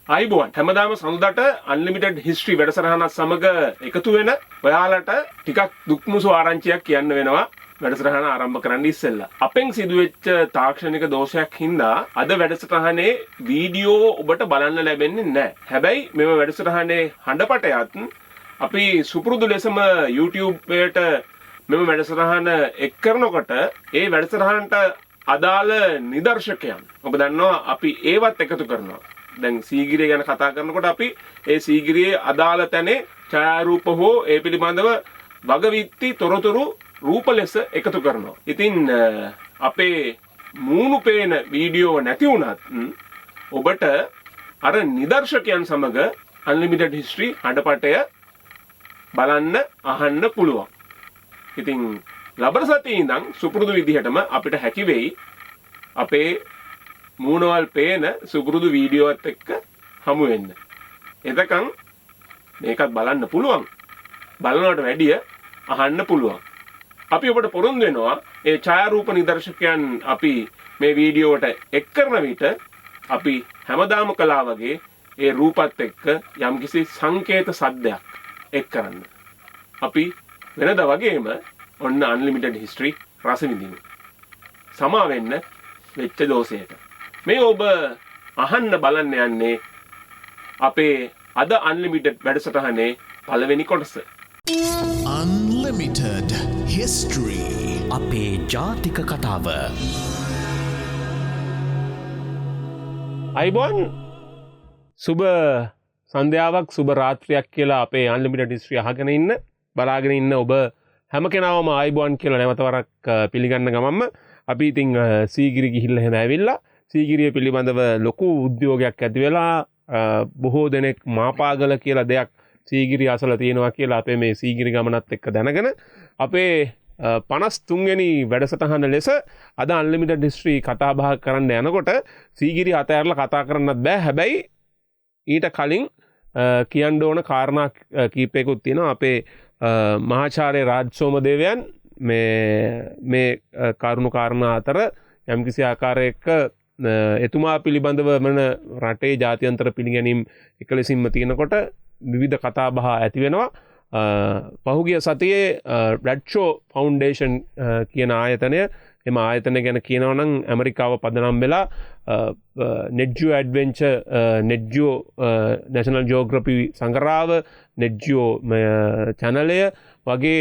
අයිබෝන් හැමදාම සඳුදාට unlimited history වැඩසටහනත් සමග එකතු වෙන ඔයාලට ටිකක් දුක්මුසු ආරංචියක් කියන්න වෙනවා වැඩසටහන ආරම්භ කරන්න ඉස්සෙල්ලා. අපෙන් සිදුවෙච්ච තාක්ෂණික දෝෂයක් හින්දා අද වැඩසටහනේ වීඩියෝ ඔබට බලන්න ලැබෙන්නේ නැහැ. හැබැයි මෙම වැඩසටහනේ හඬපටයත් අපි සුපුරුදු ලෙසම YouTube එකට මෙම වැඩසටහන එක් කරනකොට ඒ වැඩසටහනට අදාළ නිදර්ශකයන් ඔබ දන්නවා අපි ඒවත් එකතු කරනවා. දැන් සීගිරිය ගැන කතා කරනකොට අපි ඒ සීගිරියේ අදාළ තැනේ ඡායාරූප හෝ ඒ පිළිබඳව වගවිත්ති තොරතුරු රූප ලෙස එකතු කරනවා. ඉතින් අපේ මූණු පේන වීඩියෝ නැති වුණත් ඔබට අර නිදර්ශකයන් සමග අන්ලිමිටඩ් හිස්ටරි හඬපටය බලන්න අහන්න පුළුවන්. ඉතින් ලබන සතියේ ඉඳන් සුපුරුදු විදිහටම අපිට හැකි වෙයි අපේ මූණවල් පේන සුපුරුදු වීඩියෝත් එක්ක හමු වෙන්න. එතකන් මේකත් බලන්න පුළුවන්. බලනවට වැඩිය අහන්න පුළුවන්. අපි ඔබට පොරොන්දු වෙනවා ඒ ඡායාරූප නිදර්ශකයන් අපි මේ වීඩියෝවට එක් කරන විට අපි හැමදාම කළා වගේ ඒ රූපත් එක්ක යම්කිසි සංකේත සද්දයක් එක් කරන්න. අපි වෙනදා වගේම ඔන්න අන්ලිමිටඩ් හිස්ටරි රස විඳිමු. සමා වෙන්න වෙච්ච දෝෂයට. මේ ඔබ අහන්න බලන්න යන්නේ අපේ අද අන්ලිමිටඩ් වැඩසටහනේ පළවෙනි කොටස. Unlimited History. අපේ ජාතික කතාව. අයිබෝන් සුබ සන්ධ්‍යාවක් සුබ රාත්‍රියක් කියලා අපේ අන්ලිමිටඩ් හිස්ටරි අහගෙන ඉන්න බලාගෙන ඉන්න ඔබ හැම කෙනාවම අයිබෝන් කියලා නැවත වරක් පිළිගන්න ගමන්ම අපි ඉතින් සීගිරි ගිහිල්ලා එහෙම ඇවිල්ලා සීගිරිය පිළිබඳව ලොකු උද්‍යෝගයක් ඇති වෙලා බොහෝ දෙනෙක් මාපාගල කියලා දෙයක් සීගිරි අසල තියෙනවා කියලා අපේ මේ සීගිරි ගමනත් එක්ක දැනගෙන අපේ 53 වෙනි වැඩසටහන ලෙස අද අන්ලිමිටඩ් හිස්ටරි කතා බහ කරන්න යනකොට සීගිරි අතෑරලා කතා කරන්නත් බෑ. හැබැයි ඊට කලින් කියන්න ඕන කාරණා කීපයකුත් තියෙනවා. අපේ මහාචාර්ය රාජ්සෝම දේවයන් මේ කරුණු කාරණා අතර යම්කිසි ආකාරයක එතුමා පිළිබඳව මන රටේ ජාත්‍යන්තර පිළිගැනීම් එකලෙසින්ම තියෙනකොට විවිධ කතා බහ ඇති වෙනවා. පහුගිය සතියේ බ්‍රැඩ්ෂෝ ෆවුන්ඩේෂන් කියන ආයතනය එම ආයතනය ගැන කියනවනම් ඇමරිකාව පදනම් වෙලා නෙට්ජියෝ ඇඩ්වෙන්චර් නෙට්ජියෝ නැෂනල් ජියෝග්‍රැෆි සංග්‍රහව නෙට්ජියෝ චැනලය වගේ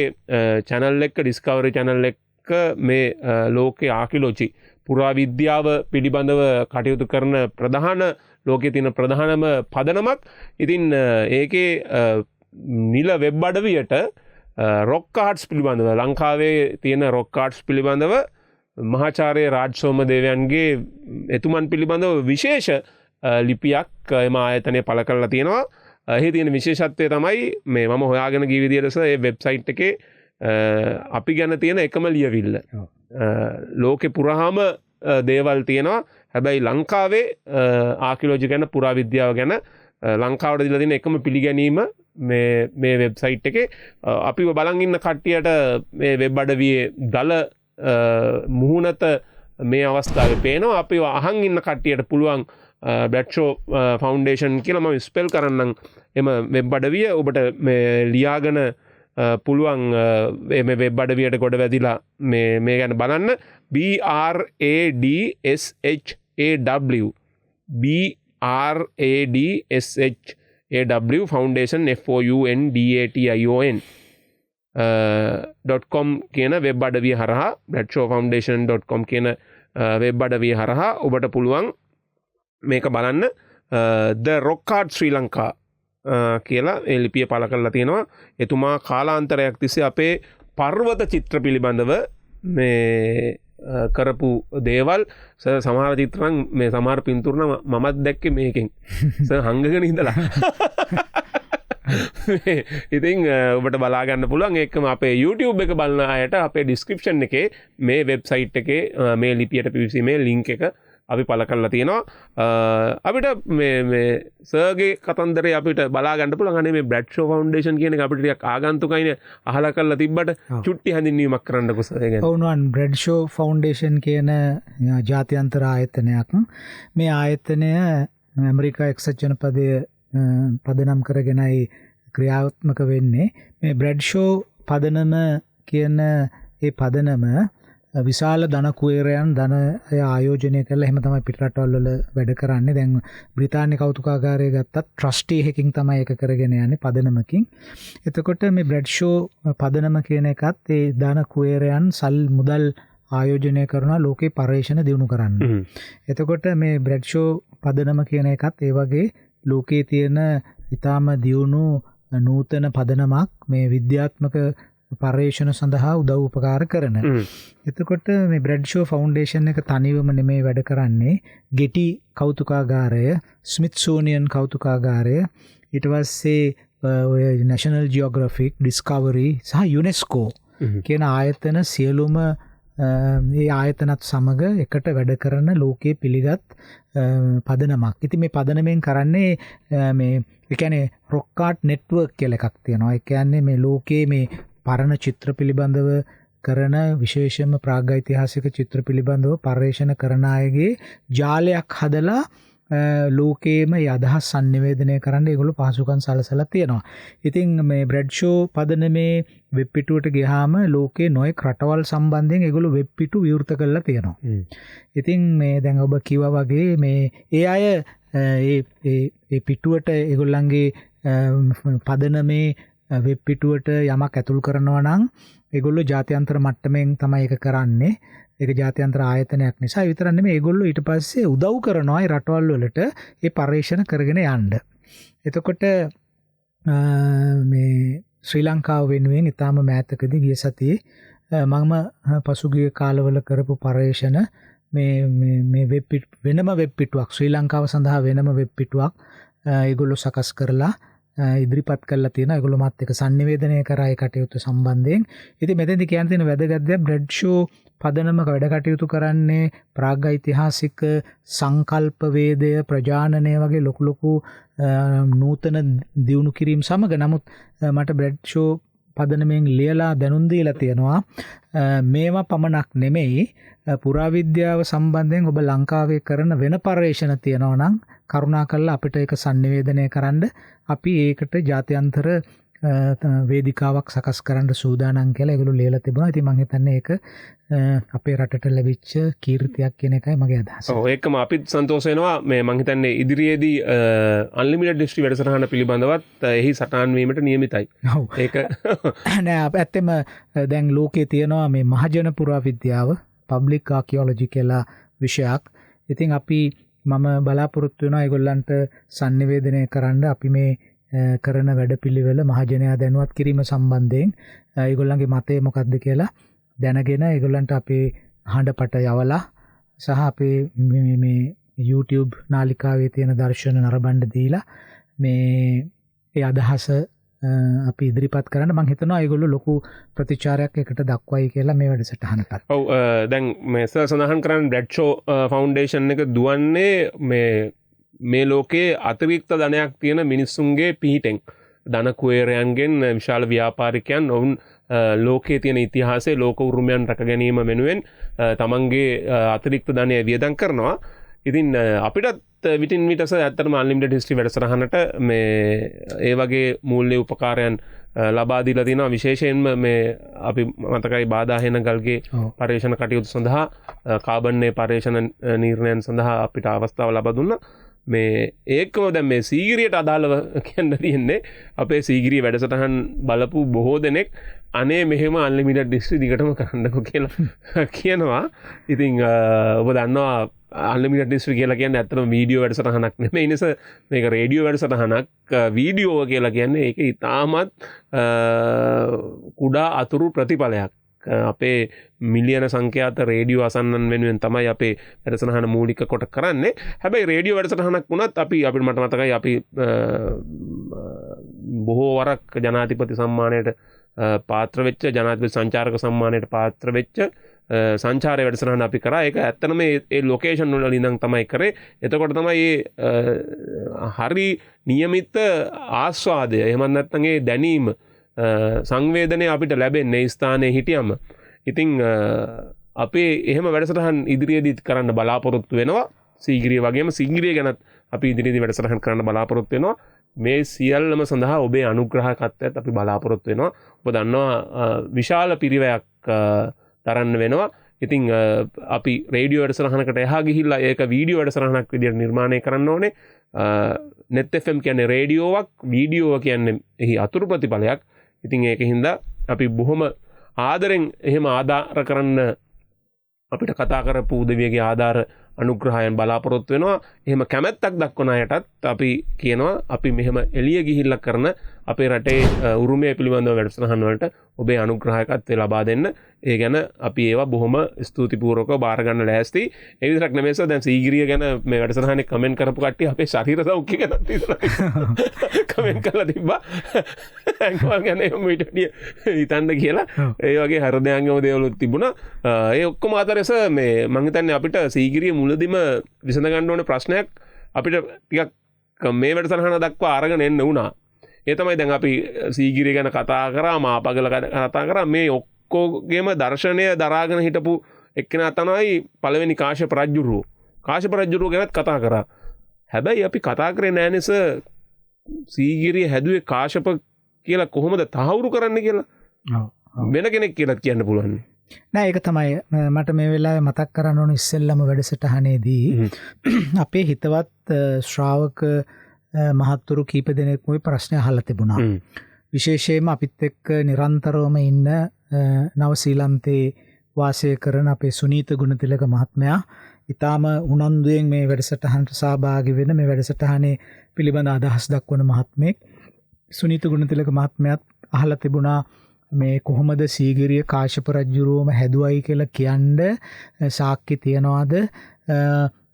චැනල් එක්ක ඩිස්කවරි චැනල් එක්ක මේ ලෝකයේ ආකිලෝචි පුරා විද්‍යාව පිළිබඳව කටයුතු කරන ප්‍රධාන ලෝකයේ තියෙන ප්‍රධානම පදනමක්. ඉතින් ඒකේ නිල වෙබ් අඩවියට රොක් ආර්ට්ස් පිළිබඳව ලංකාවේ තියෙන රොක් ආර්ට්ස් පිළිබඳව මහාචාර්ය රාජ්සෝම දේවයන්ගේ එතුමන් පිළිබඳව විශේෂ ලිපියක් එම ආයතනය පළ කරලා තියෙනවා. එහි තියෙන විශේෂත්වය තමයි මේ මම හොයාගෙන ගිය විදිහට ඒ වෙබ්සයිට් එකේ අපි ගැන තියෙන එකම ලියවිල්ල. ලෝකෙ පුරාම දේවල් තියෙනවා. හැබැයි ලංකාවේ ආකියොලොජි ගැන පුරා විද්‍යාව ගැන ලංකාවට දීලා තියෙන එකම පිළිගැනීම මේ වෙබ්සයිට් එකේ. අපි බලන් ඉන්න කට්ටියට මේ වෙබ් අඩවියේ දල මුහුණත මේ අවස්ථාවේ පේනවා. අපි අහන් ඉන්න කට්ටියට පුළුවන් බ්‍රැඩ්ෂෝ ෆවුන්ඩේෂන් කියලා මම ස්පෙල් කරන්නම් එම වෙබ් අඩවිය ඔබට මේ ලියාගෙන පුළුවන් මේ වෙබ් අඩවියට ගොඩ වැදිලා මේ ගැන බලන්න. BRADSHAW ෆවුන්ඩේෂන් FOUNDATION කියන වෙබ් අඩවිය හරහා bradshawfoundation.com කියන වෙබ් අඩවිය හරහා ඔබට පුළුවන් මේක බලන්න. The Rock Art ශ්‍රී ලංකා කියලා ඒ ලිපිය පළ කරලා තියෙනවා. එතුමා කාලාන්තරයක් තිස්සේ අපේ පර්වත චිත්‍ර පිළිබඳව මේ කරපු දේවල් සමහර චිත්‍රන් මේ සමහර පින්තූරන මමත් දැක්කේ මේකෙන් හංගගෙන ඉඳලා. ඉතින් ඔබට බලාගන්න පුළුවන්. ඒකම අපේ YouTube එක බලන අයට අපේ ඩිස්ක්‍රිප්ෂන් එකේ මේ වෙබ්සයිට් එකේ මේ ලිපියට පිවිසීමේ ලින්ක් එක අපි පළ කරලා තියෙනවා. අපිට මේ සර්ගේ කතන්දරේ අපිට බලාගන්න පුළුවන්. අනේ මේ බ්‍රැඩ්ෂෝ ෆවුන්ඩේෂන් කියන එක අපිට ටිකක් ආගන්තුකයිනේ අහලා කරලා තිබ්බට චුට්ටි හැඳින්වීමක් කරන්නකෝ සර් ඒ ගැන. ඔවුන් බ්‍රැඩ්ෂෝ ෆවුන්ඩේෂන් කියන ජාත්‍යන්තර ආයතනයක්. මේ ආයතනය ඇමරිකා එක්සත් ජනපදය පදනම් කරගෙනයි ක්‍රියාත්මක වෙන්නේ. මේ බ්‍රැඩ්ෂෝ පදනම කියන ඒ පදනම විශාල ධන කුවේරයන් ධන ආයෝජනය කරලා එහෙම තමයි පිටරටවල් වල වැඩ කරන්නේ. දැන් බ්‍රිතාන්‍ය කෞතුකාගාරය ගත්තත් ට්‍රස්ටි එකකින් තමයි ඒක කරගෙන යන්නේ පදනමකින්. එතකොට මේ බ්‍රැඩ්ෂෝ පදනම කියන එකත් ඒ ධන කුවේරයන් මුදල් ආයෝජනය කරනවා ලෝකේ පර්යේෂණ දියුණු කරන්න. එතකොට මේ බ්‍රැඩ්ෂෝ පදනම කියන එකත් ඒ වගේ ලෝකයේ තියෙන ඊටාම දියුණු නූතන පදනමක් මේ විද්‍යාත්මක පර්යේෂණ සඳහා උදව් උපකාර කරන. එතකොට මේ බ්‍රැඩ්ෂෝ ෆවුන්ඩේෂන් එක තනිවම නෙමෙයි වැඩ කරන්නේ. ගෙටි කෞතුකාගාරය, ස්මිත්සෝනියන් කෞතුකාගාරය, ඊට පස්සේ ඔය නැෂනල් ජියෝග්‍රැෆික්, ඩිස්කවරි සහ යුනෙස්කෝ කියන ආයතන සියලුම මේ ආයතනත් සමග එකට වැඩ කරන ලෝකයේ පිළිගත් පදනමක්. ඉතින් මේ පදනමෙන් කරන්නේ මේ ඒ කියන්නේ රොක්කාට් නෙට්වර්ක් කියලා එකක් තියෙනවා. ඒ කියන්නේ මේ ලෝකයේ මේ පරණ චිත්‍ර පිළිබඳව කරන විශේෂයෙන්ම ප්‍රාග්ඓතිහාසික චිත්‍ර පිළිබඳව පර්යේෂණ කරන අයගේ ජාලයක් හදලා ලෝකයේම අදහස් sannivedanaya කරන්න ඒගොල්ලෝ පහසුකම් සලසලා තියෙනවා. ඉතින් මේ බ්‍රැඩ්ෂෝ පදනමේ වෙබ් පිටුවට ගියාම ලෝකේ නොයෙක් රටවල් සම්බන්ධයෙන් ඒගොල්ලෝ වෙබ් පිටු විවෘත කරලා තියෙනවා. ඉතින් මේ දැන් ඔබ කිව්වා වගේ මේ ඒ අය ඒ පිටුවට ඒගොල්ලන්ගේ පදනමේ වෙබ් පිටුවට යමක් ඇතුල් කරනවා නම් ඒගොල්ලෝ ජාත්‍යන්තර මට්ටමින් තමයි ඒක කරන්නේ. ඒක ජාත්‍යන්තර ආයතනයක් නිසා විතරක් නෙමෙයි ඒගොල්ලෝ ඊට පස්සේ උදව් කරනවා ඒ රටවල් වලට ඒ පර්යේෂණ කරගෙන යන්න. එතකොට මේ ශ්‍රී ලංකාව වෙනුවෙන් ඊටාම මෑතකදී ගිය සතියේ මම පසුගිය කාලවල කරපු පර්යේෂණ මේ වෙනම වෙබ් පිටුවක් ශ්‍රී ලංකාව සඳහා වෙනම වෙබ් පිටුවක් ඒගොල්ලෝ සකස් කරලා ඉදිරිපත් කරලා තියෙනවා. ඒගොල්ලෝ මාත් එක්ක sannivedanaya කරා ඒ කටයුතු සම්බන්ධයෙන්. ඉතින් මෙතෙන්දි කියන්න තියෙන වැදගත් දේ බ්‍රැඩ්ෂෝ පදනමක වැඩ කටයුතු කරන්නේ ප්‍රාග්ඓතිහාසික සංකල්ප වේදය ප්‍රජානනය වගේ ලොකු නූතන දියුණු කිරීම සමග. නමුත් මට බ්‍රැඩ්ෂෝ පදනමෙන් ලියලා දැනුම් දීලා තියෙනවා මේවා පමණක් නෙමෙයි පුරාවිද්‍යාව සම්බන්ධයෙන් ඔබ ලංකාවේ කරන වෙන පර්යේෂණ තියෙනවා නම් කරුණාකරලා අපිට ඒක sannivedanaya කරන්න. අපි ඒකට ජාත්‍යන්තර වේදිකාවක් සකස් කරන්න සූදානම් කියලා ඒගොල්ලෝ ලියලා තිබුණා. ඉතින් මම හිතන්නේ ඒක අපේ රටට ලැබිච්ච කීර්තියක් කියන එකයි මගේ අදහස. ඔව් ඒකම අපිත් සන්තෝෂ වෙනවා. මේ මම හිතන්නේ ඉදිරියේදී අන්ලිමිටඩ් හිස්ටරි වැඩසටහන පිළිබඳවත් එහි සටහන් වීමට නියමිතයි. ඔව්. ඒක නෑ ඇත්තම දැන් ලෝකේ තියෙනවා මේ මහජන පුරාවිද්‍යාව පබ්ලික් ආකියොලොජි කියලා විෂයක්. ඉතින් අපි මම බලාපොරොත්තු වෙනවා ඒගොල්ලන්ට sannivedanaya කරන්න අපි මේ කරන වැඩපිළිවෙල මහජනයා දැනුවත් කිරීම සම්බන්ධයෙන් ඒගොල්ලන්ගේ මතය මොකක්ද කියලා දැනගෙන ඒගොල්ලන්ට අපේ හඬපට යවලා සහ අපේ මේ YouTube නාලිකාවේ තියෙන දර්ශන නරඹන්න දීලා මේ ඒ අදහස අපි ඉදිරිපත් කරන්න මම හිතනවා ඒගොල්ලෝ ලොකු ප්‍රතිචාරයක් එකට දක්වයි කියලා මේ වැඩසටහනට. ඔව් දැන් මේ සඳහන් කරන්නේ බ්‍රැඩ්ෂෝ ෆවුන්ඩේෂන් එක දුවන්නේ මේ ලෝකයේ අතිරික්ත ධනයක් තියෙන මිනිස්සුන්ගේ පිහිටෙන් ධන කුවේරයන්ගෙන් විශාල ව්‍යාපාරිකයන් ඔවුන් ලෝකයේ තියෙන ඉතිහාසයේ ලෝක උරුමයන් රැක ගැනීම වෙනුවෙන් තමන්ගේ අතිරික්ත ධනය වියදම් කරනවා. ඉතින් අපිටත් විටින් විටස ඇත්තටම අන්ලිමිටඩ් හිස්ටරි වැඩසටහනට මේ ඒ වගේ මූල්‍ය උපකාරයන් ලබා දීලා තියෙනවා. විශේෂයෙන්ම මේ අපි මතකයි බාධා හෙනගල්ගේ පර්යේෂණ කටයුතු සඳහා කාබන් පර්යේෂණ නිර්ණයන් සඳහා අපිට අවස්ථාව ලබා දුන්නා. මේ ඒකම දැන් මේ සීගිරියට අදාළව කියන්න තියෙන්නේ අපේ සීගිරිය වැඩසටහන් බලපු බොහෝ දෙනෙක් අනේ මෙහෙම අන්ලිමිටඩ් හිස්ටරි දිගටම කරන්නකෝ කියලා කියනවා. ඉතින් ඔබ දන්නවා අන්ලිමිටඩ් හිස්ටරි කියලා කියන්නේ ඇත්තටම වීඩියෝ වැඩසටහනක් නෙමෙයි. ඒ නිසා මේක රේඩියෝ වැඩසටහනක්. වීඩියෝ කියලා කියන්නේ ඒක ඉතාමත් කුඩා අතුරු ප්‍රතිඵලයක්. අපේ මිලියන සංඛ්‍යාත රේඩියෝ අසන්නන් වෙනුවෙන් තමයි අපේ වැඩසටහන මූලික කොට කරන්නේ. හැබැයි රේඩියෝ වැඩසටහනක් වුණත් අපිට මට මතකයි අපි බොහෝ වරක් ජනාධිපති සම්මානයට පාත්‍ර වෙච්ච ජනාධිපති සංචාරක සම්මානයට පාත්‍ර වෙච්ච සංචාරය වැඩසටහන අපි කරා. ඒක ඇත්තටම ඒ ලොකේෂන් වල ඉඳන් තමයි කරේ. එතකොට තමයි හරි නියමිත ආස්වාදය එහෙම නැත්නම් ඒ දැනීම සංවේදනය අපිට ලැබෙන්නේ ස්ථානයේ හිටියම. ඉතින් අපේ එහෙම වැඩසටහන් ඉදිරියේදී කරන්න බලාපොරොත්තු වෙනවා. සීගිරිය වගේම සීගිරිය ගැනත් අපි ඉදිරියේදී වැඩසටහන් කරන්න බලාපොරොත්තු වෙනවා. මේ සියල්ලම සඳහා ඔබේ අනුග්‍රහකත්වයත් අපි බලාපොරොත්තු වෙනවා. ඔබ දන්නවා විශාල පිරිවැයක් තරන්න වෙනවා. ඉතින් අපි රේඩියෝ වැඩසටහනකට එහා ගිහිල්ලා ඒක වීඩියෝ වැඩසටහනක් විදිහට නිර්මාණය කරන්න ඕනේ. net fm කියන්නේ රේඩියෝවක්, වීඩියෝව කියන්නේ එහි අතුරු ප්‍රතිඵලයක්. ඉතින් ඒකින්ද අපි බොහොම ආදරෙන් එහෙම ආධාර කරන්න අපිට කතා කරපු උදවියගේ ආධාර අනුග්‍රහයන් බලාපොරොත්තු වෙනවා. එහෙම කැමැත්තක් දක්වන අයටත් අපි කියනවා අපි මෙහෙම එළිය ගිහිල්ලා කරන අපේ රටේ උරුමය පිළිබඳව වැඩසටහන් වලට ඔබේ අනුග්‍රහයකත්වය ලබා දෙන්න. ඒ ගැන අපි ඒවා බොහොම ස්තුතිපූර්වකව බාර ගන්න ලෑස්ති. ඒ විතරක් නෙමෙයි සර්, දැන් සීගිරිය ගැන මේ වැඩසටහනේ කමෙන්ට් කරපු කට්ටිය අපේ ශරීර සෞඛ්‍ය ගැන කමෙන්ට් කරලා තිබ්බා. ඇඟවල් ගැන ඊට හිතන්න කියලා. ඒ වගේ හෘදයාංගම දේවලුත් තිබුණා. ඒ ඔක්කොම අතරේ සර් මේ මම හිතන්නේ අපිට සීගිරිය මුලදිම විසඳ ගන්න ඕනේ ප්‍රශ්නයක් අපිට ටිකක් මේ වැඩසටහන දක්වා අරගෙන එන්න වුණා. ඒ තමයි දැන් අපි සීගිරිය ගැන කතා කරා, මාපගල ගැන කතා කරා. මේ ඔක්කොගේම දර්ශනය දරාගෙන හිටපු එක්කෙනා තමයි පළවෙනි කාශ්‍යප රජුරුවෝ. කාශ්‍යප රජුරුවෝ ගැනත් කතා කරා. හැබැයි අපි කතා කරේ නෑනේ සර් සීගිරිය හැදුවේ කාශ්‍යප කියලා කොහොමද තහවුරු කරන්න කියලා. වෙන කෙනෙක් කියලා කියන්න පුළුවන්. නෑ, ඒක තමයි මට මේ වෙලාවේ මතක් කරන්න ඕන. ඉස්සෙල්ලම වැඩසටහනේදී අපේ හිතවත් ශ්‍රාවක මහත්තුරු කීප දෙනෙක්ම ප්‍රශ්න අහලා තිබුණා. විශේෂයෙන්ම අපිත් එක්ක නිරන්තරවම ඉන්න නවසීලන්තේ වාසය කරන අපේ සුනීත ගුණතිලක මහත්මයා ඉතාම උනන්දුවෙන් මේ වැඩසටහනට සහභාගී වෙන, මේ වැඩසටහනේ පිළිබඳ අදහස් දක්වන මහත්මයෙක්. සුනීත ගුණතිලක මහත්මයාත් අහලා තිබුණා මේ කොහොමද සීගිරිය කාශ්‍යප රජුරුවම හැදුවයි කියලා කියන්න සාක්ෂි තියනවාද?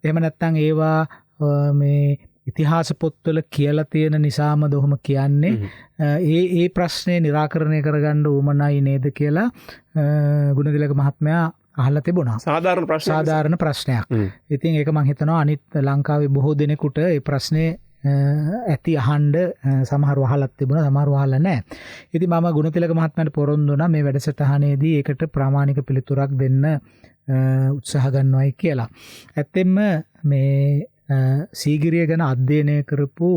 එහෙම නැත්නම් ඒවා මේ ඉතිහාස පොත්වල කියලා තියෙන නිසාමද ඔහොම කියන්නේ? ඒ ප්‍රශ්නේ निराකරණය කරගන්න උවමනයි නේද කියලා ගුණතිලක මහත්මයා අහලා තිබුණා. සාධාරණ ප්‍රශ්නයක්. ඉතින් ඒක මම හිතනවා අනිත් ලංකාවේ බොහෝ දෙනෙකුට ඒ ප්‍රශ්නේ ඇති අහන්න සමහරව අහලත් තිබුණා, සමහරව අහලා නැහැ. ඉතින් මම ගුණතිලක මහත්මයාට පොරොන්දු වුණා මේ වැඩසටහනේදී ඒකට ප්‍රාමාණික පිළිතුරක් දෙන්න උත්සාහ ගන්නවයි කියලා. ඇත්තෙන්ම මේ සීගිරිය ගැන අධ්‍යයනය කරපු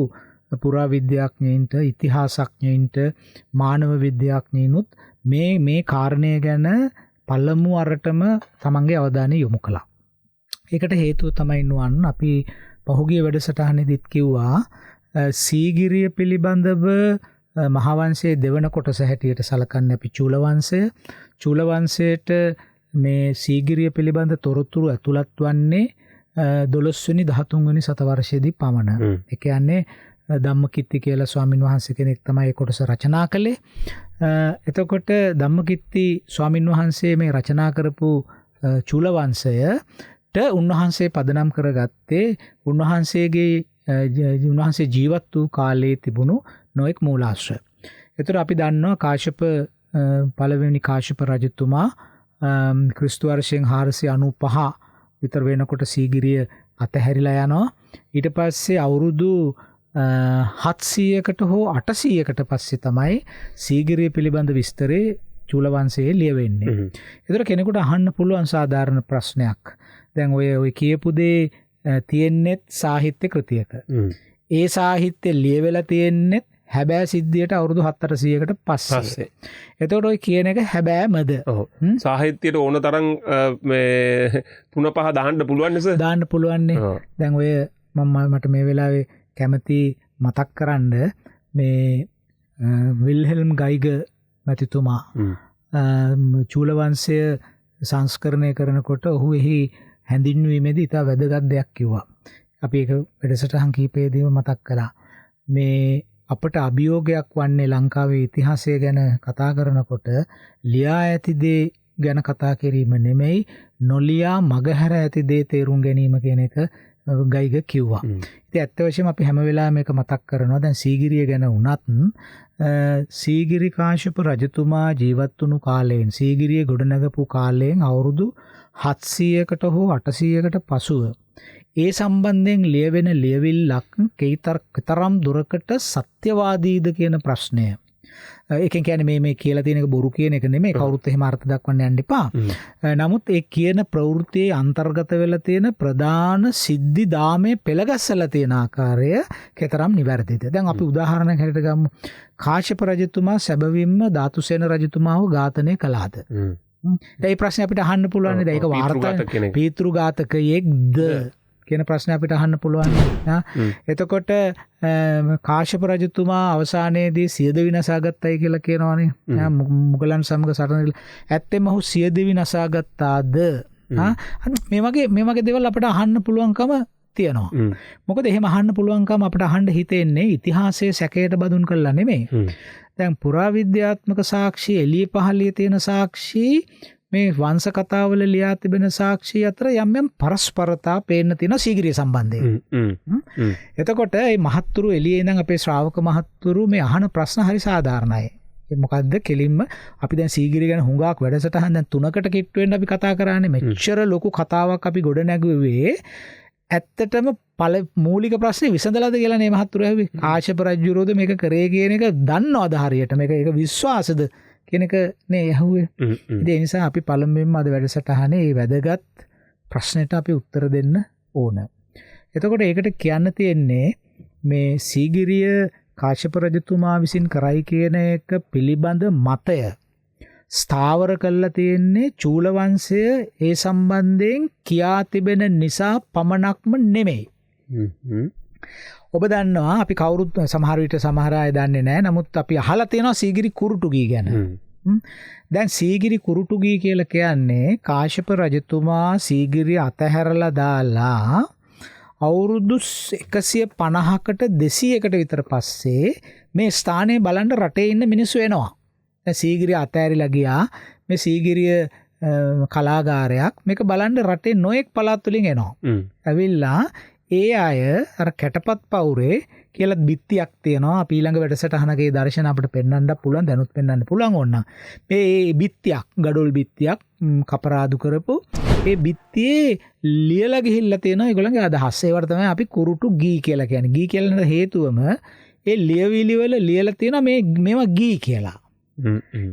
පුරාවිද්‍යාඥයින්ට, ඉතිහාසඥයින්ට, මානව විද්‍යාඥයිනුත් මේ කාරණය ගැන පළමු අරටම තමන්ගේ අවධානය යොමු කළා. ඒකට හේතුව තමයි නුවන් අපි පහුගිය වැඩසටහනේදීත් කිව්වා සීගිරිය පිළිබඳව මහාවංශයේ දෙවන කොටස හැටියට සලකන්නේ අපි චූලවංශය. චූලවංශයට මේ සීගිරිය පිළිබඳ තොරතුරු ඇතුළත් වන්නේ 12 වෙනි 13 වෙනි සතවර්ෂයේදී පමණ. ඒ කියන්නේ ධම්මකිත්ති කියලා ස්වාමින් වහන්සේ කෙනෙක් තමයි ඒ කොටස රචනා කළේ. එතකොට ධම්මකිත්ති ස්වාමින් වහන්සේ මේ රචනා කරපු චූලවංශයට උන්වහන්සේ පදනම් කරගත්තේ උන්වහන්සේ ජීවත් වූ කාලයේ තිබුණු නොඑක් මූලාශ්‍ර. එතකොට අපි දන්නවා කාශ්‍යප පළවෙනි කාශ්‍යප රජතුමා ක්‍රිස්තු වර්ෂයෙන් 495 විතර වෙනකොට සීගිරිය අතහැරිලා යනවා. ඊට පස්සේ අවුරුදු 700කට හෝ 800කට පස්සේ තමයි සීගිරිය පිළිබඳ විස්තරේ චූලවංශයේ ලියවෙන්නේ. ඒතර කෙනෙකුට අහන්න පුළුවන් සාධාරණ ප්‍රශ්නයක්. දැන් ඔය කියපු දේ තියෙන්නේ සාහිත්‍ය කෘතියක. ඒ සාහිත්‍ය ලියවෙලා තියෙන්නේ හැබෑ සිද්ධියට අවුරුදු 700කට පස්සේ. එතකොට ඔය කියන එක හැබෑමද? සාහිත්‍යයට ඕන තරම් මේ 3-5 දාන්න පුළුවන් නේද? දාන්න පුළුවන්නේ. දැන් ඔය මට මේ වෙලාවේ කැමති මතක් කරන්න මේ විල්හෙල්ම් ගයිග මැතිතුමා චූලවංශය සංස්කරණය කරනකොට ඔහු එහි හැඳින්වීමේදී ඉතා වැදගත් දෙයක් කිව්වා. අපි ඒක වැඩසටහන් කිහිපයේදීම මතක් කළා. මේ අපට අභියෝගයක් වන්නේ ලංකාවේ ඉතිහාසය ගැන කතා කරනකොට ලියා ඇති දේ ගැන කතා කිරීම නෙමෙයි, නොලියා මගහැර ඇති දේ තේරුම් ගැනීම කියන එක ගයිග කිව්වා. ඉතින් ඇත්ත වශයෙන්ම අපි හැම වෙලාවෙම මේක මතක් කරනවා. දැන් සීගිරිය ගැන වුණත් සීගිරි කාශ්‍යප රජතුමා ජීවත් වුණු කාලයෙන්, සීගිරිය ගොඩනගපු කාලයෙන් අවුරුදු 700කට හෝ 800කට පසුව ඒ සම්බන්ධයෙන් ලියවෙන ලියවිල්ලක් කතරම් දුරකට සත්‍යවාදීද කියන ප්‍රශ්නය ඒකෙන් කියන්නේ මේ කියලා තියෙන එක බොරු කියන එක නෙමෙයි. කවුරුත් එහෙම අර්ථ දක්වන්න යන්න එපා. නමුත් ඒ කියන ප්‍රවෘත්තියේ අන්තර්ගත වෙලා තියෙන ප්‍රධාන සිද්ධි දාමේ පෙළගස්සලා තියෙන ආකාරය කතරම් නිවැරදිද? දැන් අපි උදාහරණයක් හැටියට ගමු. කාශ්‍යප රජතුමා සැබවින්ම ධාතුසේන රජතුමාව ඝාතනය කළාද? ඒ ප්‍රශ්නේ අපිට අහන්න පුළුවන් නේද? ඒක වාර්තා පීතෘඝාතකයෙක්ද කියන ප්‍රශ්න අපිට අහන්න පුළුවන්. එතකොට කාශ්‍යප රජතුමා අවසානයේදී සියදිවි නසා ගත්තයි කියලා කියනවානේ. මුගලන් සමග සටන ඇත්තෙම ඔහු සියදිවි නසා ගත්තාද? මේ වගේ දේවල් අපිට අහන්න පුළුවන්කම තියෙනවා. මොකද එහෙම අහන්න පුළුවන්කම අපිට අහන්න හිතෙන්නේ ඉතිහාසයේ සැකයට බඳුන් කළා නෙමෙයි. දැන් පුරාවිද්‍යාත්මක සාක්ෂි එළිය පහළිය තියෙන සාක්ෂි මේ වංශ කතාවල ලියා තිබෙන සාක්ෂි අතර යම් යම් පරස්පරතා පේන්න තියෙන සීගිරිය සම්බන්ධයෙන්. එතකොට මේ මහත්තුරු එළියේ ඉඳන් අපේ ශ්‍රාවක මහත්තුරු මේ අහන ප්‍රශ්න හරි සාධාරණයි. ඒ මොකද්ද කෙලින්ම අපි දැන් සීගිරිය ගැන හුඟක් වැඩසටහන් දැන් 3කට කිට්ටු වෙන්න අපි කතා කරානේ. මෙච්චර ලොකු කතාවක් අපි ගොඩ නැගුවේ ඇත්තටම මූලික ප්‍රශ්නේ විසඳලාද කියලා නේ මහත්තුරු ඇහුවේ. කාශ්‍යප රජුරෝද මේක කරේ කියන එක දන්නවද හරියට? මේක විශ්වාසද කියන එක නේ ඇහුවේ. ඒ නිසා අපි පළමුවෙන්ම අද වැඩසටහනේ මේ වැදගත් ප්‍රශ්නෙට අපි උත්තර දෙන්න ඕන. එතකොට ඒකට කියන්න තියෙන්නේ මේ සීගිරිය කාශ්‍යප රජතුමා විසින් කරයි කියන එක පිළිබඳ මතය ස්ථාවර කරලා තියෙන්නේ චූල වංශය ඒ සම්බන්ධයෙන් කියා තිබෙන නිසා පමණක්ම නෙමෙයි. ඔබ දන්නවා අපි කවුරුත් සමහර විට සමහර අය දන්නේ නැහැ. නමුත් අපි අහලා තියෙනවා සීගිරි කුරුටුගී ගැන. දැන් සීගිරි කුරුටුගී කියලා කියන්නේ කාශ්‍යප රජතුමා සීගිරිය අතහැරලා දාලා අවුරුදු 150කට 200කට විතර පස්සේ මේ ස්ථානයේ බලන්න රටේ ඉන්න මිනිස්සු එනවා. දැන් සීගිරිය අතහැරිලා ගියා. මේ සීගිරිය කලාගාරයක් මේක බලන්න රටේ නොඑක් පළාත් වලින් එනවා. ඇවිල්ලා ඒ අය අර කැටපත් පවුරේ කියලා බිත්තියක් තියෙනවා. අපි ඊළඟ වැඩසටහනකේ දර්ශන අපිට පෙන්වන්න පුළුවන්, දැනුත් පෙන්වන්න පුළුවන් ඕන. මේ බිත්තියක්, ගඩොල් බිත්තියක් කපරාදු කරපු ඒ බිත්තියේ ලියලා ගිහිල්ලා තියෙනවා ඒගොල්ලන්ගේ අදහස්. ඒවට තමයි අපි කුරුටු ගී කියලා කියන්නේ. ගී කියලා හේතුවම ඒ ලියවිලි වල ලියලා තියෙනවා මේවා ගී කියලා.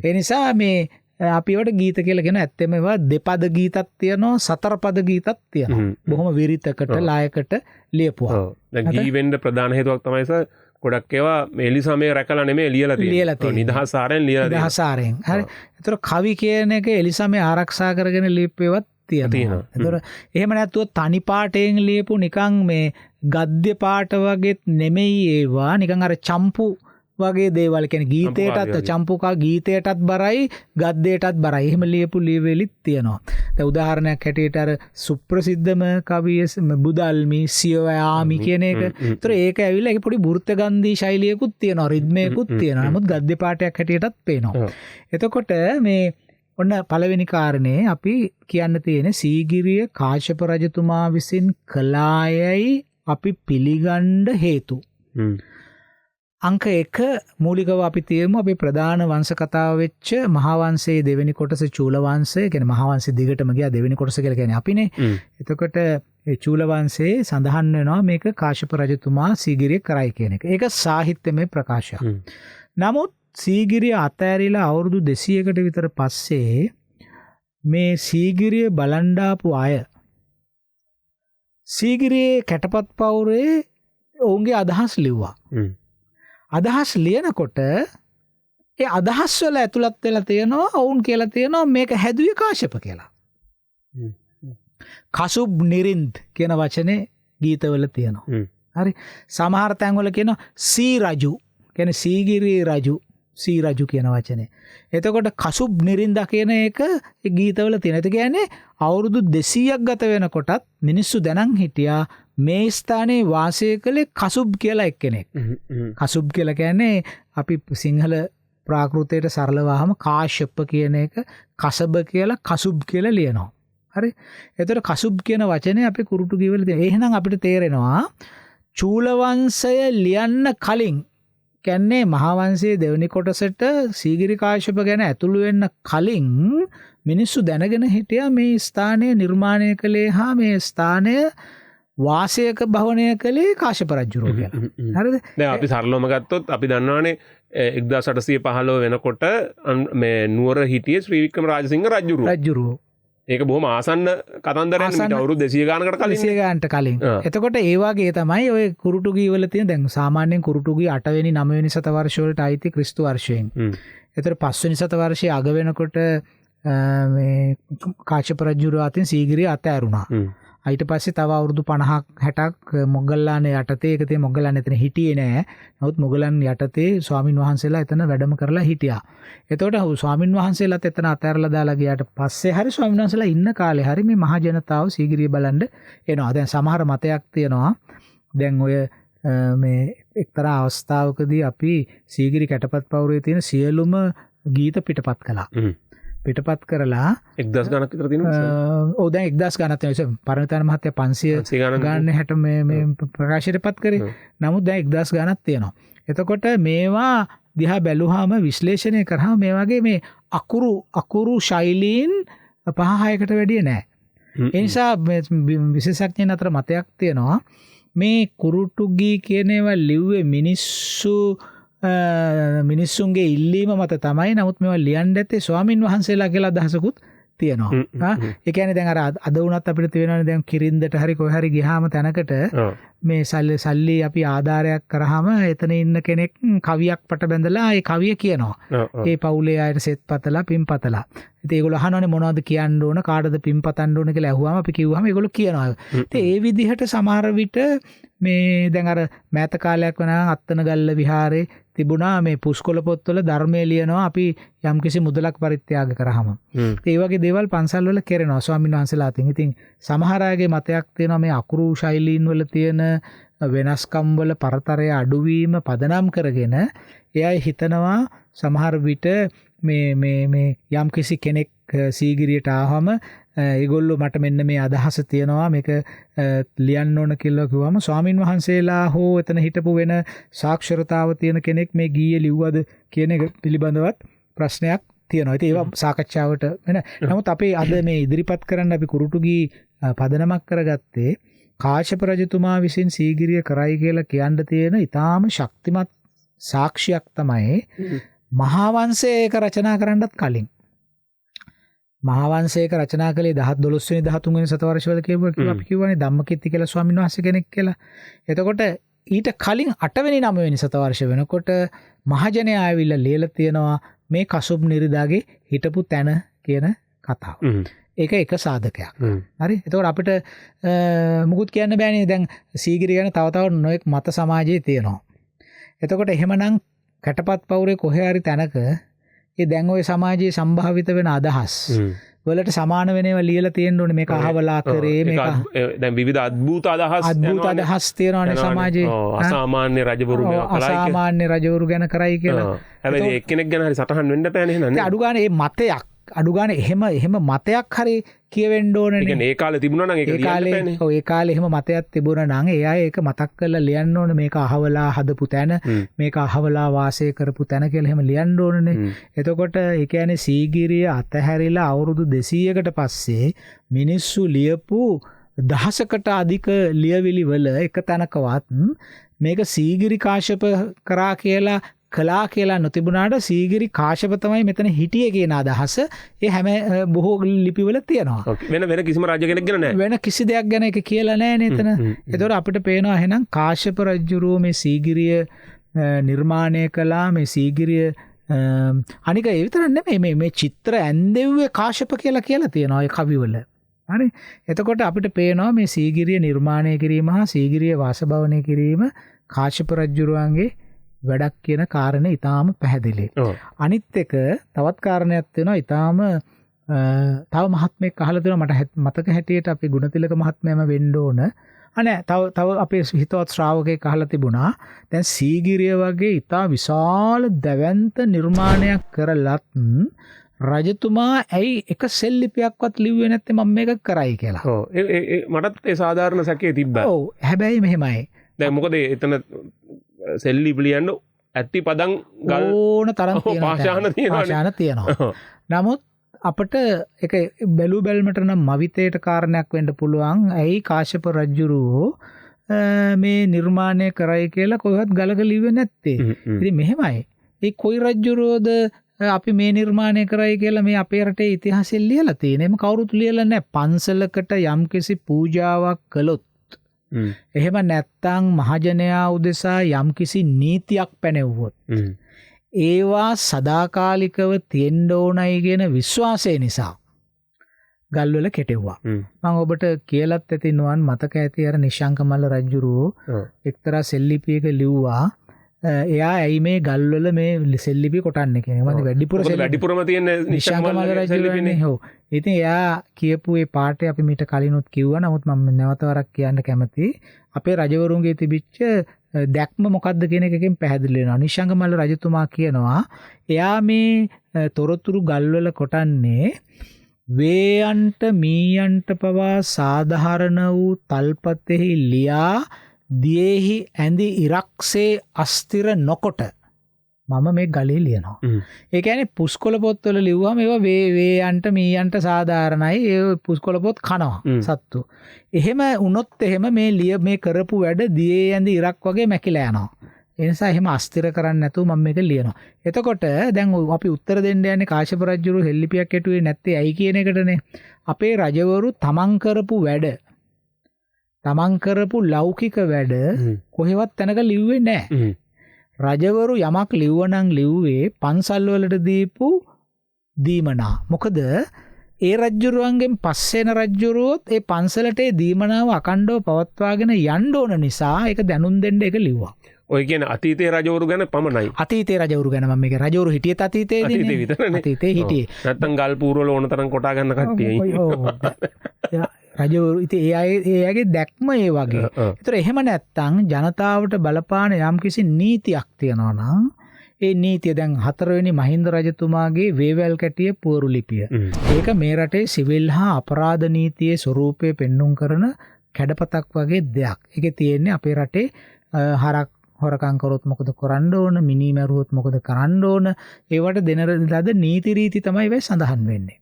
ඒ නිසා මේ අපි ඒවට ගීත කියලා කියන ඇත්තම ඒවා දෙපද ගීතත් තියෙනවා, සතර පද ගීතත් තියෙනවා. බොහොම විරිතකට ලායකට ලියපුවා. දැන් ගී වෙන්න ප්‍රධාන හේතුවක් තමයි සර් ගොඩක් ඒවා මේ එලිසමේ රැකලා නෙමෙයි ලියලා තියෙන්නේ. නිදහස් ආරෙන් ලියලා තියෙනවා. නිදහස් ආරෙන්. හරි. ඒතර කවි කියන එක එලිසමේ ආරක්ෂා කරගෙන ලියපේවත් තියෙනවා. ඒතර එහෙම නැත්නම් තනි පාටයෙන් ලියපු නිකන් මේ ගද්‍ය පාට වගේත් නෙමෙයි ඒවා. නිකන් අර චම්පු වගේ දේවල් කියන්නේ ගීතයටත් චම්පුකා ගීතයටත් බරයි ගද්දයටත් බරයි. එහෙම ලියපු ලියවිලිත් තියෙනවා. දැන් උදාහරණයක් හැටියට අර සුප්‍රසිද්ධම කවිය බුදල්මි සියවයාමි කියන එක. ඒතර ඒක ඇවිල්ලා ඒක පොඩි වෘත්තගන්ධී ශෛලියකුත් තියෙනවා, රිද්මයකුත් තියෙනවා. නමුත් ගද්‍ය පාඨයක් හැටියටත් පේනවා. එතකොට මේ ඔන්න පළවෙනි කාරණේ අපි කියන්න තියෙන සීගිරිය කාශ්‍යප රජතුමා විසින් කළායයි අපි පිළිගන්න හේතු. අංක 1 මූලිකව අපි තියමු අපේ ප්‍රධාන වංශ කතාව වෙච්ච මහා වංශයේ දෙවෙනි කොටස චූල වංශය. කියන්නේ මහා වංශෙ දිගටම ගියා දෙවෙනි කොටස කියලා කියන්නේ අපිනේ. එතකොට ඒ චූල වංශයේ සඳහන් වෙනවා මේක කාශ්‍යප රජතුමා සීගිරිය කරයි කියන එක. ඒක සාහිත්‍යමය ප්‍රකාශයක්. නමුත් සීගිරිය අතෑරිලා අවුරුදු 200කට විතර පස්සේ මේ සීගිරිය බලන්ඩාපු අය සීගිරියේ කැටපත් පවුරේ ඔවුන්ගේ අදහස් ලිව්වා. අදහස් ලියනකොට ඒ අදහස් වල ඇතුළත් වෙලා තියෙනවා ඔවුන් කියලා තියෙනවා මේක හැදුවේ කාශ්‍යප කියලා. කසුබ් නිරින්ද් කියන වචනේ ගීතවල තියෙනවා. හරි. සමහර තැන්වල කියනවා සී රජු. කියන්නේ සීගිරි රජු. සී රජු කියන වචනේ. එතකොට කසුබ් නිරින්දා කියන එක ඒ ගීතවල තියෙනවා. ඒ කියන්නේ අවුරුදු 200ක් ගත වෙනකොටත් මිනිස්සු දැනන් හිටියා මේ ස්ථානයේ වාසය කළේ කසුබ් කියලා එක්කෙනෙක්. කසුබ් කියලා කියන්නේ අපි සිංහල ප්‍රාකෘතයට සරලවහම කාශ්‍යප කියන එක කසබ කියලා කසුබ් කියලා ලියනවා. හරි. එතකොට කසුබ් කියන වචනේ අපි කුරුටු ගීවල තියෙනවා. එහෙනම් අපිට තේරෙනවා චූල වංශය ලියන්න කලින් කියන්නේ මහා වංශයේ දෙවෙනි කොටසට සීගිරි කාශ්‍යප ගැන ඇතුළු වෙන්න කලින් මිනිස්සු දැනගෙන හිටියා මේ ස්ථානය නිර්මාණය කළේ හා මේ ස්ථානය වාසයක භවනය කළේ කාශ්‍යප රජුරෝ කියලා. හරිද? දැන් අපි සරලවම ගත්තොත් අපි දන්නවානේ 1815 වෙනකොට මේ නුවර හිටියේ ශ්‍රී වික්‍රම රාජසිංහ රජුරෝ. රජුරෝ. ඒක බොහොම ආසන්න කතන්දරයක් නේ. අවුරුදු 200 ගානකට කලින්. 200 ගානට කලින්. එතකොට ඒ වගේ තමයි ඔය කුරුටුගී වල තියෙන දැන් සාමාන්‍යයෙන් කුරුටුගී 8 වෙනි 9 වෙනි සත වර්ෂ වලට අයිති ක්‍රිස්තු වර්ෂයෙන්. එතකොට 5 වෙනි සත වර්ෂයේ අග වෙනකොට මේ කාශ්‍යප රජුරෝ අතින් සීගිරිය අතෑරුණා. ඊට පස්සේ තව අවුරුදු 50ක් 60ක් මොග්ගල්ලාන යටතේ ඒකතේ මොග්ගල්ලාන එතන හිටියේ නෑ. නමුත් මොග්ගලන් යටතේ ස්වාමින් වහන්සේලා එතන වැඩම කරලා හිටියා. එතකොට ස්වාමින් වහන්සේලාත් එතන අතෑරලා දාලා ගියාට පස්සේ හරි ස්වාමින් වහන්සේලා ඉන්න කාලේ හරි මේ මහ ජනතාව සීගිරිය බලන්න එනවා. දැන් සමහර මතයක් තියෙනවා. දැන් ඔය මේ එක්තරා අවස්ථාවකදී අපි සීගිරි කැටපත් පවුරේ තියෙන සියලුම ගීත පිටපත් කළා. පිටපත් කරලා 1000 ගණක් විතර තියෙනවා. දැන් 1000 ගණක් තියෙනවා. පරණවිතාන මහත්තයා 500 ගණන් 60 මේ ප්‍රකාශයටපත් කරේ. නමුත් දැන් 1000 ගණක් තියෙනවා. එතකොට මේවා දිහා බැලුවාම විශ්ලේෂණය කරාම මේ වගේ මේ අකුරු ශෛලීන් 5-6කට වැඩිය නැහැ. ඒ නිසා විශේෂඥයන් අතර මතයක් තියෙනවා මේ කුරුටුගී කියන ඒවා ලිව්වේ මිනිස්සුන්ගේ ඉල්ලීම මත තමයි. නමුත් මේවා ලියන්න ඇත්තේ ස්වාමින් වහන්සේලා කියලා අදහසකුත් තියෙනවා. ඒ කියන්නේ දැන් අර අද වුණත් අපිට තියෙනවානේ දැන් කිරින්දට හරි කොහේ හරි ගියාම තැනකට මේ සල්ලි අපි ආධාරයක් කරාම එතන ඉන්න කෙනෙක් කවියක් පට බැඳලා ඒ කවිය කියනවා. ඒ පවුලේ අයට සෙත් පතලා පින් පතලා. ඉතින් ඒගොල්ලෝ අහනවානේ මොනවද කියන්න ඕන කාටද පින් පතන්න ඕන කියලා අහුවාම අපි කිව්වහම ඒගොල්ලෝ කියනවා. ඉතින් ඒ විදිහට සමහර විට මේ දැන් අර මෑත කාලයක් වෙනවා අත්තනගල්ල විහාරේ තිබුණා මේ පුස්කොළ පොත්වල ධර්මයේ ලියනවා අපි යම්කිසි මුදලක් පරිත්‍යාග කරාම. ඒ වගේ දේවල් පන්සල් වල කරනවා ස්වාමීන් වහන්සේලා අතින්. ඉතින් සමහර අයගේ මතයක් තියෙනවා මේ අකුරු ශෛලීන් වල තියෙන වෙනස්කම් වල පරතරය අඩුවීම පදනම් කරගෙන එයා හිතනවා සමහර විට මේ යම්කිසි කෙනෙක් සීගිරියට ආවම ඒගොල්ලෝ මට මෙන්න මේ අදහස තියෙනවා මේක ලියන්න ඕන කියලා කිව්වම ස්වාමින් වහන්සේලා හෝ එතන හිටපු වෙන සාක්ෂරතාව තියෙන කෙනෙක් මේ ගීය ලිව්වද කියන එක පිළිබඳවත් ප්‍රශ්නයක් තියෙනවා. ඉතින් ඒවා සාකච්ඡාවට වෙන. නමුත් අපි අද මේ ඉදිරිපත් කරන්න අපි කුරුටුගී පදනමක් කරගත්තේ කාශ්‍යප රජතුමා විසින් සීගිරිය කරයි කියලා කියන්න තියෙන ඊටාම ශක්තිමත් සාක්ෂියක් තමයි මහාවංශයක රචනා කරන්නත් කලින්. මහාවංශයක රචනා කළේ 12 වෙනි 13 වෙනි සතවර්ෂවල කියුවා අපි කියවනේ ධම්මකිත්ති කියලා ස්වාමීන් වහන්සේ කෙනෙක් කියලා. එතකොට ඊට කලින් 8 වෙනි 9 වෙනි සතවර්ෂ වෙනකොට මහජනයා ආවිල්ලා ලියලා තියෙනවා මේ කසුබ් නිරිදාගේ හිටපු තැන කියන කතාව. ඒක එක සාධකයක්. හරි. එතකොට අපිට මුකුත් කියන්න බෑනේ දැන් සීගිරිය ගැන තව තවත් නොයෙක් මත සමාජයේ තියෙනවා. එතකොට එහෙමනම් කැටපත් පවුරේ කොහේ හරි තැනක ඒ දැන් ওই සමාජයේ සම්භාවිත වෙන අදහස් වලට සමාන වෙනේවා ලියලා තියෙන්න ඕනේ මේක අහවලා කරේ මේක දැන් විවිධ අద్භූත අදහස් තියෙනවානේ සමාජයේ අසාමාන්‍ය රජවරු මේවා කරයි කියලා අසාමාන්‍ය රජවරු ගැන කරයි කියලා. හැබැයි එක්කෙනෙක් ගැන හරි සටහන් වෙන්න බෑනේ නේද? අඩු ගානේ මේ මතයක් අඩු ගානේ එහෙම මතයක් හරි කියවෙන්න ඕනේ නේ. ඒ කියන්නේ ඒ කාලේ තිබුණා නම් ඒක ලියන්න බෑනේ. ඔව් ඒ කාලේ එහෙම මතයක් තිබුණා නම් ඒ අය ඒක මතක් කරලා ලියන්න ඕනේ මේක අහවලා හදපු තැන මේක අහවලා වාසය කරපු තැන කියලා එහෙම ලියන්න ඕනේ. එතකොට ඒ කියන්නේ සීගිරිය අතහැරිලා අවුරුදු 200කට පස්සේ මිනිස්සු ලියපු දහසකට අධික ලියවිලි වල එක තැනකවත් මේක සීගිරි කාශ්‍යප කරා කියලා කලා කියලා නොතිබුණාට සීගිරි කාශ්‍යප තමයි මෙතන හිටියේ කියන අදහස ඒ හැම බොහෝ ලිපිවල තියෙනවා. වෙන කිසිම රජ කෙනෙක් ගැන නැහැ. වෙන කිසි දෙයක් ගැන ඒක කියලා නැහැ නේ එතන. ඒතකොට අපිට පේනවා එහෙනම් කාශ්‍යප රජුරෝ මේ සීගිරිය නිර්මාණය කළා මේ සීගිරිය අනික ඒ විතරක් නෙමෙයි මේ චිත්‍ර ඇන්දෙව්වේ කාශ්‍යප කියලා තියෙනවා ඒ කවිවල. හරි. එතකොට අපිට පේනවා මේ සීගිරිය නිර්මාණය කිරීම හා සීගිරිය වාසභවනය කිරීම කාශ්‍යප රජුරුවන්ගේ වැඩක් කියන කාරණේ ඊටාම පැහැදිලි. අනිත් එක තවත් කාරණයක් තියෙනවා ඊටාම තව මහත්මයෙක් අහලා තියෙනවා මට මතක හැටියට අපේ ගුණතිලක මහත්මයාම වෙන්න ඕන. අනේ තව අපේ හිතවත් ශ්‍රාවකයෙක් අහලා තිබුණා දැන් සීගිරිය වගේ ඊටා විශාල දැවැන්ත නිර්මාණයක් කරලත් රජතුමා ඇයි එක සෙල්ලිපියක්වත් ලිව්වේ නැත්තේ මම මේක කරයි කියලා. ඔව් මටත් ඒ සාධාරණ සැකේ තිබ්බා. ඔව් හැබැයි මෙහෙමයි. දැන් මොකද එතන සෙල්ලිපි ලියන්න ඇත්ති පදන් ගල් ඕන තරම් පාෂාණ තියෙනවා. නමුත් අපට එක බැලු බැල්මට නම් මවිතයට කාරණයක් වෙන්න පුළුවන්. ඇයි කාශ්‍යප රජුරෝ මේ නිර්මාණය කරයි කියලා කොහෙවත් ගලක ලිව්වේ නැත්තේ. ඉතින් මෙහෙමයි. ඒ කොයි රජුරෝද අපි මේ නිර්මාණය කරයි කියලා මේ අපේ රටේ ඉතිහාසෙ ලියලා තියෙනවා. එහෙම කවුරුත් ලියලා නැහැ. පන්සලකට යම්කිසි පූජාවක් කළොත් එහෙම නැත්තම් මහජනයා උදෙසා යම්කිසි නීතියක් පැනෙව්වොත් ඒවා සදාකාලිකව තියෙන්න ඕනයි කියන විශ්වාසය නිසා ගල්වල කෙටෙව්වා. මම ඔබට කියලත් ඇති නොවන් මතක ඇති අර නිශ්ශංකමල්ල රජුරෝ එක්තරා සෙල්ලිපියක ලිව්වා එයා ඇයි මේ ගල්වල මේ සෙල්ලිපි කොටන්නේ කියන එක. මම වැඩිපුරම තියෙන නිශ්ශංකමල්ල රජුරනේ. ඔව්. ඉතින් එයා කියපු ඒ පාඩේ අපි මීට කලිනුත් කිව්වා. නමුත් මම නැවත වරක් කියන්න කැමතියි. අපේ රජවරුන්ගේ තිබිච්ච දැක්ම මොකක්ද කියන එකකින් පැහැදිලි වෙනවා. නිශ්ශංකමල්ල රජතුමා කියනවා එයා මේ තොරතුරු ගල්වල කොටන්නේ වේයන්ට මීයන්ට පවා සාධාරණ වූ තල්පතෙහි ලියා දියෙහි ඇඳි ඉරක්සේ අස්තිර නොකොට මම මේ ගලේ ලියනවා. ඒ කියන්නේ පුස්කොළ පොත්වල ලිව්වම ඒවා වේයන්ට මීයන්ට සාධාරණයි. ඒ පුස්කොළ පොත් කනවා සත්තු. එහෙම වුණොත් එහෙම මේ කරපු වැඩ දියේ ඇඳි ඉරක් වගේ මැකිලා යනවා. ඒ නිසා එහෙම අස්තිර කරන්න නැතුව මම මේක ලියනවා. එතකොට දැන් අපි උත්තර දෙන්න යන්නේ කාශ්‍යප රජුරු හෙල්ලිපියක් කෙටුවේ නැත්තේ ඇයි කියන එකටනේ. අපේ රජවරු තමන් කරපු වැඩ තමන් කරපු ලෞකික වැඩ කොහෙවත් තැනක ලිව්වේ නැහැ. රජවරු යමක් ලිව්වනම් ලිව්වේ පන්සල් වලට දීපු දීමනා. මොකද ඒ රජ්ජුරුවන්ගෙන් පස්සෙන රජ්ජුරුවොත් ඒ පන්සලට ඒ දීමනාව අකණ්ඩව පවත්වාගෙන යන්න ඕන නිසා ඒක දැනුම් දෙන්න එක ලිව්වා. ඔය කියන අතීතයේ රජවරු ගැන පමණයි. අතීතයේ රජවරු ගැන මම මේක රජවරු හිටියත් අතීතයේදී අතීතයේ හිටියේ. නැත්තම් ගල් පූර්වල ඕන තරම් කොටා ගන්න කට්ටියයි. රජවරු ඉතින් ඒ අයගේ දැක්ම ඒ වගේ. ඒතර එහෙම නැත්තම් ජනතාවට බලපාන යම්කිසි නීතියක් තියෙනවා නම් ඒ නීතිය දැන් 4 වෙනි මහින්ද රජතුමාගේ වේවැල් කැටිය පුවරු ලිපිය. ඒක මේ රටේ සිවිල් හා අපරාධ නීතියේ ස්වරූපය පෙන්눔 කරන කැඩපතක් වගේ දෙයක්. ඒකේ තියෙන්නේ අපේ රටේ හරක් හොරකම් කරොත් මොකද කරන්න ඕන, මිනී මැරුවොත් මොකද කරන්න ඕන, ඒවට දෙන ලද නීති රීති තමයි වෙයි සඳහන් වෙන්නේ.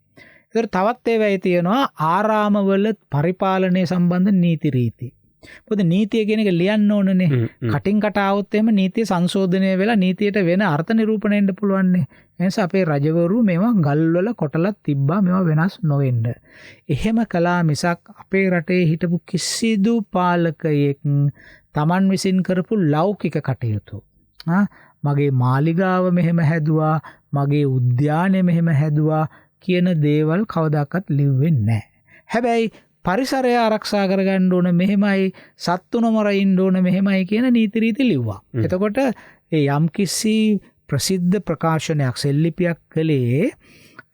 ඒතර තවත් ඒවායි තියෙනවා ආරාමවල පරිපාලනය සම්බන්ධ නීති රීති. මොකද නීතිය කියන එක ලියන්න ඕනනේ. කටින් කට આવොත් එහෙම නීතිය සංශෝධනය වෙලා නීතියට වෙන අර්ථ නිරූපණය වෙන්න පුළුවන්නේ. ඒ නිසා අපේ රජවරු මේවා ගල්වල කොටලා තිබ්බා මේවා වෙනස් නොවෙන්න. එහෙම කළා මිසක් අපේ රටේ හිටපු කිසිදු පාලකයෙක් තමන් විසින් කරපු ලෞකික කටයුතු මගේ මාලිගාව මෙහෙම හැදුවා, මගේ උද්‍යානය මෙහෙම හැදුවා කියන දේවල් කවදාකවත් ලිව්වේ නැහැ. හැබැයි පරිසරය ආරක්ෂා කරගන්න ඕන මෙහෙමයි, සත්තු නොමර ඉන්න ඕන මෙහෙමයි කියන නීති රීති ලිව්වා. එතකොට ඒ යම්කිසි ප්‍රසිද්ධ ප්‍රකාශනයක් සෙල්ලිපියක් කළේ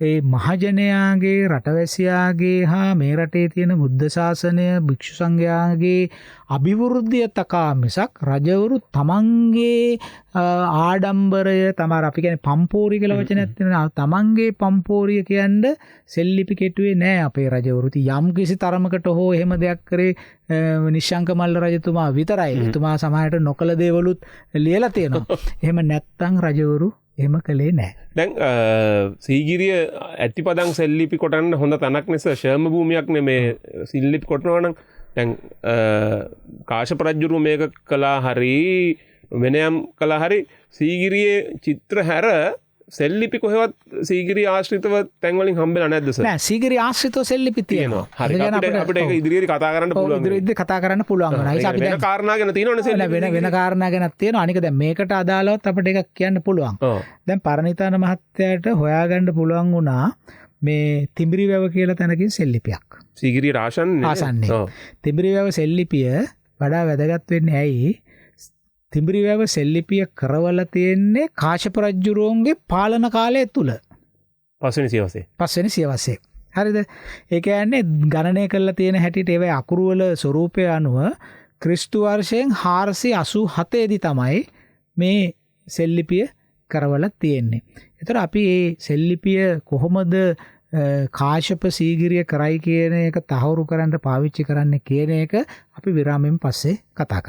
ඒ මහජනයාගේ රටවැසියාගේ හා මේ රටේ තියෙන බුද්ධ ශාසනය භික්ෂු සංඝයාගේ අභිවෘද්ධිය තකා මිසක් රජවරු තමන්ගේ ආඩම්බරය තමයි අපි කියන්නේ පම්පෝරිය කියලා වචනයක් තියෙනවා. තමන්ගේ පම්පෝරිය කියන්නේ සෙල්ලිපි කෙටුවේ නෑ අපේ රජවරු. ඉතින් යම් කිසි තරමකට හෝ එහෙම දෙයක් කරේ නිශ්ශංකමල්ල රජතුමා විතරයි. එතුමා සමහරට නොකල දේවලුත් ලියලා තියෙනවා. එහෙම නැත්තම් රජවරු එහෙම කළේ නෑ. දැන් සීගිරිය ඇතිපදං සෙල්ලිපි කොටන්න හොඳ තැනක් නිසා ශර්ම භූමියක් මේ සිල්ලිපි කොටනවා නම් දැන් කාශ්‍යප රජුරු මේක කළා හරි වෙනයම් කළා හරි සීගිරියේ චිත්‍ර හැර සෙල්ලිපි කොහෙවත් සීගිරිය ආශ්‍රිතව තැන් වලින් හම්බෙලා නැද්ද සර්? නෑ සීගිරිය ආශ්‍රිතව සෙල්ලිපි තියෙනවා. හරි අපිට ඒක ඉදිරියට කතා කරන්න පුළුවන්. ඉදිරියට කතා කරන්න පුළුවන් වෙනවා. ඒක අපි වෙන කාරණා ගැන තියෙනවනේ සෙල්ලිපි. වෙන කාරණා ගැනක් තියෙනවා. අනික දැන් මේකට අදාළවත් අපිට එකක් කියන්න පුළුවන්. දැන් පරණිතාන මහත්තයාට හොයාගන්න පුළුවන් වුණා මේ තිඹිරිවැව කියලා තැනකින් සෙල්ලිපියක්. සීගිරිය ආසන්නේ. තිඹිරිවැව සෙල්ලිපිය වඩා වැදගත් වෙන්නේ ඇයි? තිඹිරිවැව සෙල්ලිපිය කරවලා තියෙන්නේ කාශ්‍යප රජුරුවන්ගේ පාලන කාලය තුල. පස්වෙනි සියවසේ. හරිද? ඒ කියන්නේ ගණනය කරලා තියෙන හැටියට ඒවේ අකුරු වල ස්වරූපය අනුව ක්‍රිස්තු වර්ෂයෙන් 487 දී තමයි මේ සෙල්ලිපිය කරවලා තියෙන්නේ. ඒතර අපි මේ සෙල්ලිපිය කොහොමද කාශ්‍යප සීගිරිය කරයි කියන එක තහවුරු කරන්න පාවිච්චි කරන්න කියන එක අපි විරාමයෙන් පස්සේ කතා කරමු.